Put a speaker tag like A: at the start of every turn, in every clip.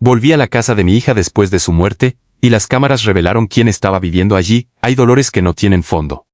A: Volví a la casa de mi hija después de su muerte, y las cámaras revelaron quién estaba viviendo allí. Hay dolores que no tienen fondo.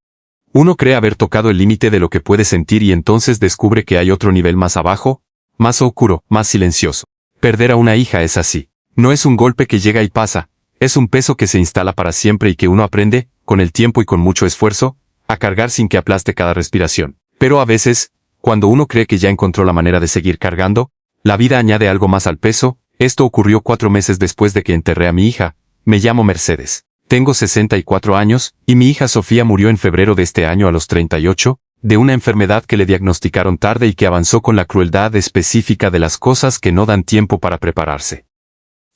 A: Uno cree haber tocado el límite de lo que puede sentir y entonces descubre que hay otro nivel más abajo, más oscuro, más silencioso. Perder a una hija es así. No es un golpe que llega y pasa, es un peso que se instala para siempre y que uno aprende, con el tiempo y con mucho esfuerzo, a cargar sin que aplaste cada respiración. Pero a veces, cuando uno cree que ya encontró la manera de seguir cargando, la vida añade algo más al peso. Esto ocurrió 4 meses después de que enterré a mi hija. Me llamo Mercedes. Tengo 64 años, y mi hija Sofía murió en febrero de este año a los 38, de una enfermedad que le diagnosticaron tarde y que avanzó con la crueldad específica de las cosas que no dan tiempo para prepararse.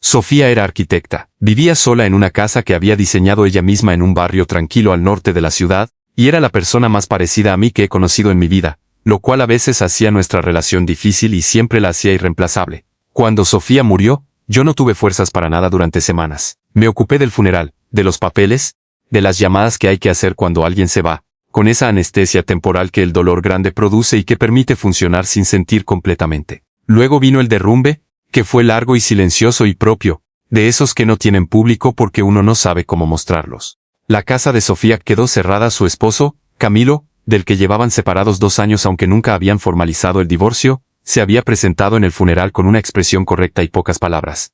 A: Sofía era arquitecta, vivía sola en una casa que había diseñado ella misma en un barrio tranquilo al norte de la ciudad, y era la persona más parecida a mí que he conocido en mi vida, lo cual a veces hacía nuestra relación difícil y siempre la hacía irreemplazable. Cuando Sofía murió, yo no tuve fuerzas para nada durante semanas. Me ocupé del funeral, de los papeles, de las llamadas que hay que hacer cuando alguien se va, con esa anestesia temporal que el dolor grande produce y que permite funcionar sin sentir completamente. Luego vino el derrumbe, que fue largo y silencioso y propio, de esos que no tienen público porque uno no sabe cómo mostrarlos. La casa de Sofía quedó cerrada. Su esposo, Camilo, del que llevaban separados 2 años aunque nunca habían formalizado el divorcio, se había presentado en el funeral con una expresión correcta y pocas palabras.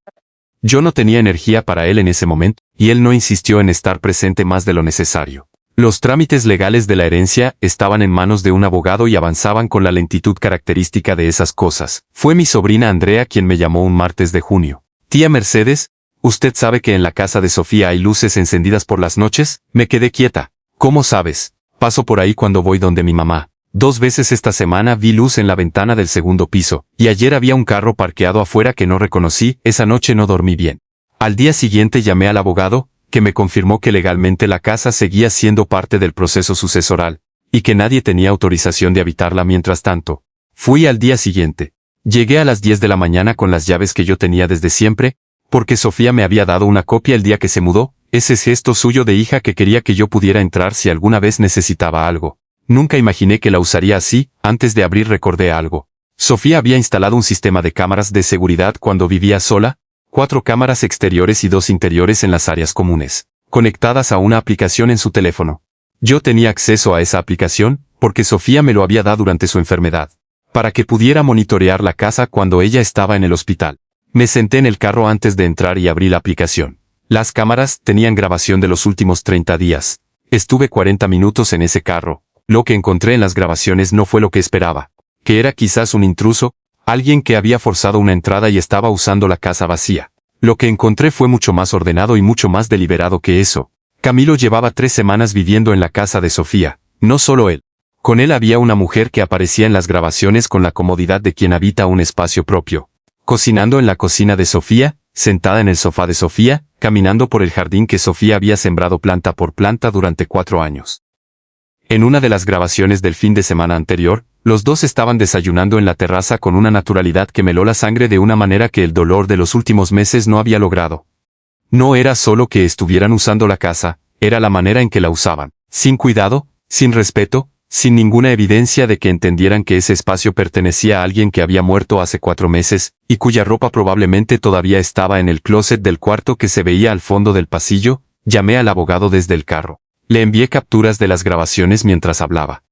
A: Yo no tenía energía para él en ese momento, y él no insistió en estar presente más de lo necesario. Los trámites legales de la herencia estaban en manos de un abogado y avanzaban con la lentitud característica de esas cosas. Fue mi sobrina Andrea quien me llamó un martes de junio. Tía Mercedes, ¿usted sabe que en la casa de Sofía hay luces encendidas por las noches? Me quedé quieta. ¿Cómo sabes? Paso por ahí cuando voy donde mi mamá. 2 veces esta semana vi luz en la ventana del segundo piso, y ayer había un carro parqueado afuera que no reconocí. Esa noche no dormí bien. Al día siguiente llamé al abogado, que me confirmó que legalmente la casa seguía siendo parte del proceso sucesoral, y que nadie tenía autorización de habitarla mientras tanto. Fui al día siguiente. Llegué a las 10 de la mañana con las llaves que yo tenía desde siempre, porque Sofía me había dado una copia el día que se mudó. Ese gesto suyo de hija que quería que yo pudiera entrar si alguna vez necesitaba algo. Nunca imaginé que la usaría así. Antes de abrir recordé algo. Sofía había instalado un sistema de cámaras de seguridad cuando vivía sola, 4 cámaras exteriores y 2 interiores en las áreas comunes, conectadas a una aplicación en su teléfono. Yo tenía acceso a esa aplicación, porque Sofía me lo había dado durante su enfermedad, para que pudiera monitorear la casa cuando ella estaba en el hospital. Me senté en el carro antes de entrar y abrí la aplicación. Las cámaras tenían grabación de los últimos 30 días. Estuve 40 minutos en ese carro. Lo que encontré en las grabaciones no fue lo que esperaba, que era quizás un intruso, alguien que había forzado una entrada y estaba usando la casa vacía. Lo que encontré fue mucho más ordenado y mucho más deliberado que eso. Camilo llevaba 3 semanas viviendo en la casa de Sofía, no solo él. Con él había una mujer que aparecía en las grabaciones con la comodidad de quien habita un espacio propio, cocinando en la cocina de Sofía, sentada en el sofá de Sofía, caminando por el jardín que Sofía había sembrado planta por planta durante 4 años. En una de las grabaciones del fin de semana anterior, los dos estaban desayunando en la terraza con una naturalidad que me heló la sangre de una manera que el dolor de los últimos meses no había logrado. No era solo que estuvieran usando la casa, era la manera en que la usaban, sin cuidado, sin respeto, sin ninguna evidencia de que entendieran que ese espacio pertenecía a alguien que había muerto hace 4 meses, y cuya ropa probablemente todavía estaba en el closet del cuarto que se veía al fondo del pasillo. Llamé al abogado desde el carro. Le envié capturas de las grabaciones mientras hablaba.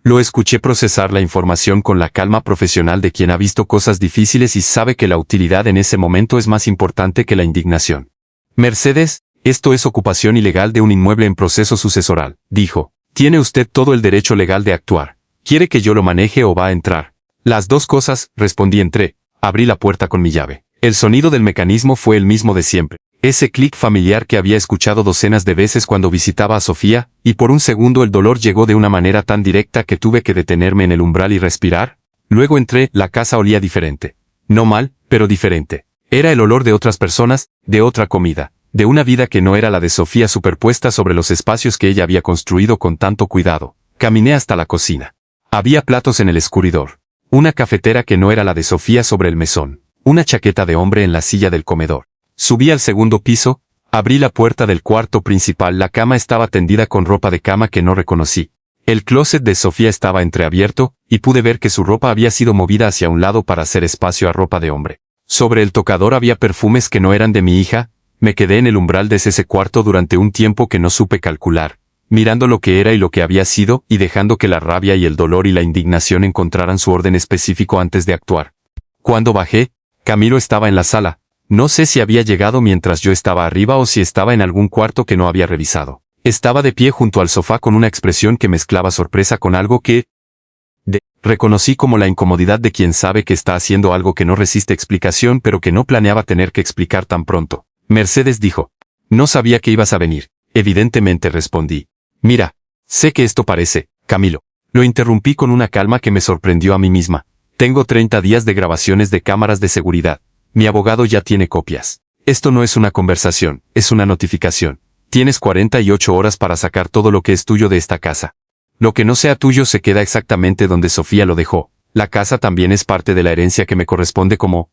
A: Lo escuché procesar la información con la calma profesional de quien ha visto cosas difíciles y sabe que la utilidad en ese momento es más importante que la indignación. Mercedes, esto es ocupación ilegal de un inmueble en proceso sucesoral, dijo. Tiene usted todo el derecho legal de actuar. ¿Quiere que yo lo maneje o va a entrar? Las 2 cosas, respondí. Entré. Abrí la puerta con mi llave. El sonido del mecanismo fue el mismo de siempre. Ese clic familiar que había escuchado docenas de veces cuando visitaba a Sofía, y por un segundo el dolor llegó de una manera tan directa que tuve que detenerme en el umbral y respirar. Luego entré. La casa olía diferente. No mal, pero diferente. Era el olor de otras personas, de otra comida, de una vida que no era la de Sofía superpuesta sobre los espacios que ella había construido con tanto cuidado. Caminé hasta la cocina. Había platos en el escurridor. Una cafetera que no era la de Sofía sobre el mesón. Una chaqueta de hombre en la silla del comedor. Subí al segundo piso, abrí la puerta del cuarto principal. La cama estaba tendida con ropa de cama que no reconocí. El closet de Sofía estaba entreabierto, y pude ver que su ropa había sido movida hacia un lado para hacer espacio a ropa de hombre. Sobre el tocador había perfumes que no eran de mi hija. Me quedé en el umbral de ese cuarto durante un tiempo que no supe calcular, mirando lo que era y lo que había sido, y dejando que la rabia y el dolor y la indignación encontraran su orden específico antes de actuar. Cuando bajé, Camilo estaba en la sala. No sé si había llegado mientras yo estaba arriba o si estaba en algún cuarto que no había revisado. Estaba de pie junto al sofá con una expresión que mezclaba sorpresa con algo que reconocí como la incomodidad de quien sabe que está haciendo algo que no resiste explicación pero que no planeaba tener que explicar tan pronto. Mercedes dijo: «No sabía que ibas a venir». Evidentemente respondí: «Mira, sé que esto parece, Camilo». Lo interrumpí con una calma que me sorprendió a mí misma. «Tengo 30 días de grabaciones de cámaras de seguridad. Mi abogado ya tiene copias. Esto no es una conversación, es una notificación. Tienes 48 horas para sacar todo lo que es tuyo de esta casa. Lo que no sea tuyo se queda exactamente donde Sofía lo dejó. La casa también es parte de la herencia que me corresponde como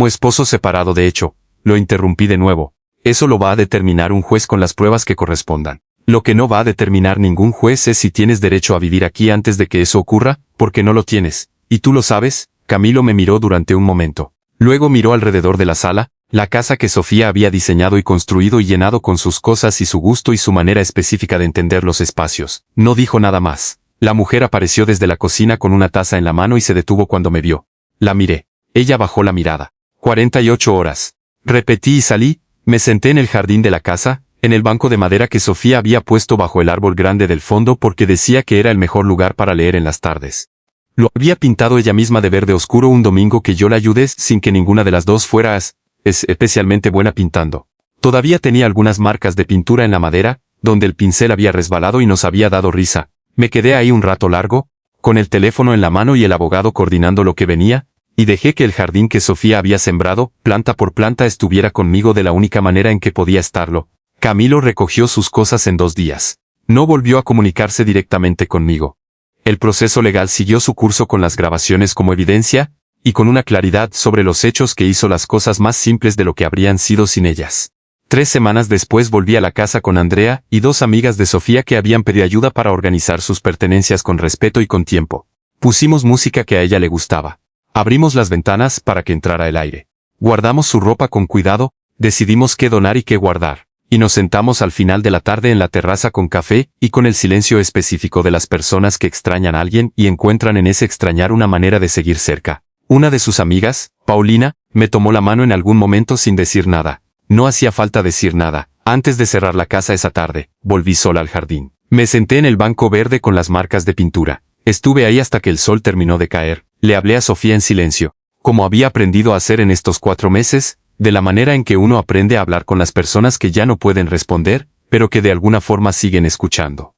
A: esposo separado. De hecho», lo interrumpí de nuevo, «eso lo va a determinar un juez con las pruebas que correspondan. Lo que no va a determinar ningún juez es si tienes derecho a vivir aquí antes de que eso ocurra, porque no lo tienes. Y tú lo sabes». Camilo me miró durante un momento. Luego miró alrededor de la sala, la casa que Sofía había diseñado y construido y llenado con sus cosas y su gusto y su manera específica de entender los espacios. No dijo nada más. La mujer apareció desde la cocina con una taza en la mano y se detuvo cuando me vio. La miré. Ella bajó la mirada. 48 horas. Repetí y salí. Me senté en el jardín de la casa, en el banco de madera que Sofía había puesto bajo el árbol grande del fondo porque decía que era el mejor lugar para leer en las tardes. Lo había pintado ella misma de verde oscuro un domingo que yo la ayudé sin que ninguna de las dos fuera especialmente buena pintando. Todavía tenía algunas marcas de pintura en la madera, donde el pincel había resbalado y nos había dado risa. Me quedé ahí un rato largo, con el teléfono en la mano y el abogado coordinando lo que venía, y dejé que el jardín que Sofía había sembrado, planta por planta, estuviera conmigo de la única manera en que podía estarlo. Camilo recogió sus cosas en 2 días. No volvió a comunicarse directamente conmigo. El proceso legal siguió su curso con las grabaciones como evidencia, y con una claridad sobre los hechos que hizo las cosas más simples de lo que habrían sido sin ellas. 3 semanas después volví a la casa con Andrea y 2 amigas de Sofía que habían pedido ayuda para organizar sus pertenencias con respeto y con tiempo. Pusimos música que a ella le gustaba. Abrimos las ventanas para que entrara el aire. Guardamos su ropa con cuidado, decidimos qué donar y qué guardar. Y nos sentamos al final de la tarde en la terraza con café y con el silencio específico de las personas que extrañan a alguien y encuentran en ese extrañar una manera de seguir cerca. Una de sus amigas, Paulina, me tomó la mano en algún momento sin decir nada. No hacía falta decir nada. Antes de cerrar la casa esa tarde, volví sola al jardín. Me senté en el banco verde con las marcas de pintura. Estuve ahí hasta que el sol terminó de caer. Le hablé a Sofía en silencio, como había aprendido a hacer en estos 4 meses, de la manera en que uno aprende a hablar con las personas que ya no pueden responder, pero que de alguna forma siguen escuchando.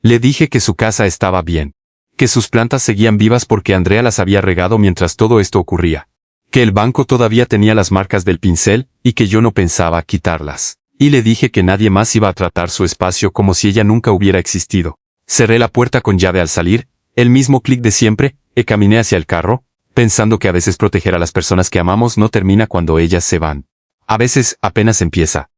A: Le dije que su casa estaba bien, que sus plantas seguían vivas porque Andrea las había regado mientras todo esto ocurría, que el banco todavía tenía las marcas del pincel y que yo no pensaba quitarlas. Y le dije que nadie más iba a tratar su espacio como si ella nunca hubiera existido. Cerré la puerta con llave al salir, el mismo clic de siempre, y caminé hacia el carro, pensando que a veces proteger a las personas que amamos no termina cuando ellas se van. A veces apenas empieza.